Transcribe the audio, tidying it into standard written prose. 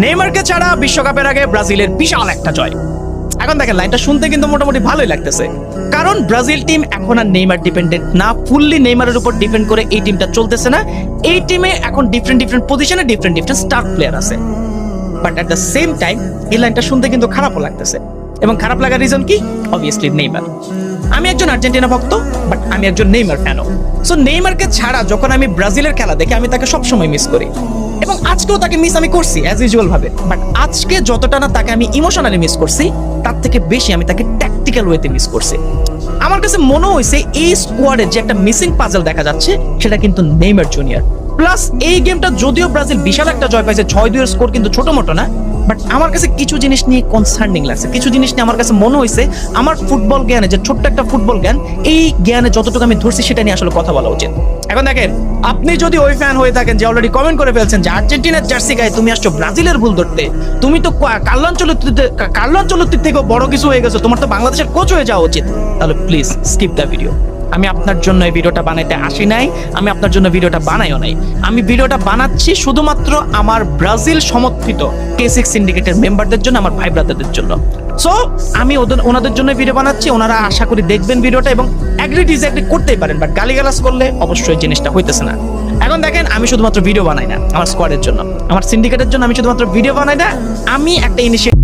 নেইমারকে ছাড়া বিশ্বকাপের আগে ব্রাজিলের বিশাল একটা জয়। এখন দেখেন লাইনটা শুনতে কিন্তু মোটামুটি ভালোই লাগতেছে, কারণ ব্রাজিল টিম এখন আর নেইমার ডিপেন্ডেন্ট না, ফুললি নেইমারের উপর ডিপেন্ড করে এই টিমটা চলতেছে না। এই টিমে এখন ডিফারেন্ট পজিশনে ডিফারেন্ট স্টার প্লেয়ার আছে, but at the same time এই লাইনটা শুনতে কিন্তু খারাপও লাগতেছে। এবং খারাপ লাগার রিজন কি? Obviously Neymar. আমি একজন আর্জেন্টিনা ভক্ত, বাট আমি একজন নেইমার ফ্যানও। সো নেইমারকে ছাড়া যখন আমি ব্রাজিলের খেলা দেখি আমি তাকে সবসময় মিস করি, এবং আজকেও তাকে মিস আমি করছি অ্যাজ ইউজুয়াল ভাবে। বাট আজকে যতটা না তাকে আমি ইমোশনালি মিস করছি, তার থেকে বেশি আমি তাকে ট্যাকটিক্যাল ওয়েতে মিস করছি। আমার কাছে মনে হয়েছে এই স্কোয়াডের যে একটা মিসিং পাজল দেখা যাচ্ছে সেটা কিন্তু নেইমার জুনিয়র। প্লাস এই গেমটা যদিও ব্রাজিল বিশাল একটা জয় পাইছে, 6-2 স্কোর কিন্তু ছোট মোটো না, বাট আমার কাছে কিছু জিনিস নিয়ে কনসার্নিং লাগছে। কিছু জিনিস নিয়ে আমার কাছে মনে হয়েছে আমার ফুটবল জ্ঞানে, যে ছোট্ট একটা ফুটবল জ্ঞান, এই জ্ঞানে যতটুকু আমি ধরছি সেটা নিয়ে আসলে কথা বলা উচিত। এখন দেখেন, আপনি যদি ওই ফ্যান হয়ে থাকেন যে অলরেডি কমেন্ট করে ফেলছেন যে আর্জেন্টিনার জার্সি গায়ে তুমি আসছো ব্রাজিলের ভুল ধরতে, তুমি তো কার্লো আনচেলত্তির থেকেও বড় কিছু হয়ে গেছো, তোমার তো বাংলাদেশের কোচ হয়ে যাওয়া উচিত, তাহলে প্লিজ স্কিপ দ্য ভিডিও। আমি আপনার জন্য এই ভিডিওটা বানাইতে আসি নাই, আমি আপনার জন্য ভিডিওটা বানাইও নাই। আমি ভিডিওটা বানাচ্ছি শুধুমাত্র আমার ব্রাজিল সমর্থিত K6 সিন্ডিকেটের মেম্বারদের জন্য, আমার ভাই ব্রাদারদের জন্য। সো আমি ওনাদের জন্য ভিডিও বানাচ্ছি, ওনারা আশা করি দেখবেন ভিডিওটা এবং অ্যাগ্রি ডিসঅ্যাগ্রি করতেই পারেন, বাট গালিগালাজ করলে অবশ্যই জিনিসটা হইতেছে না। এখন দেখেন, আমি শুধুমাত্র ভিডিও বানাই না আমার স্কোয়াডের জন্য, আমার সিন্ডিকেটের জন্য আমি শুধুমাত্র ভিডিও বানাই না, আমি একটা ইনিশিয়েটিভ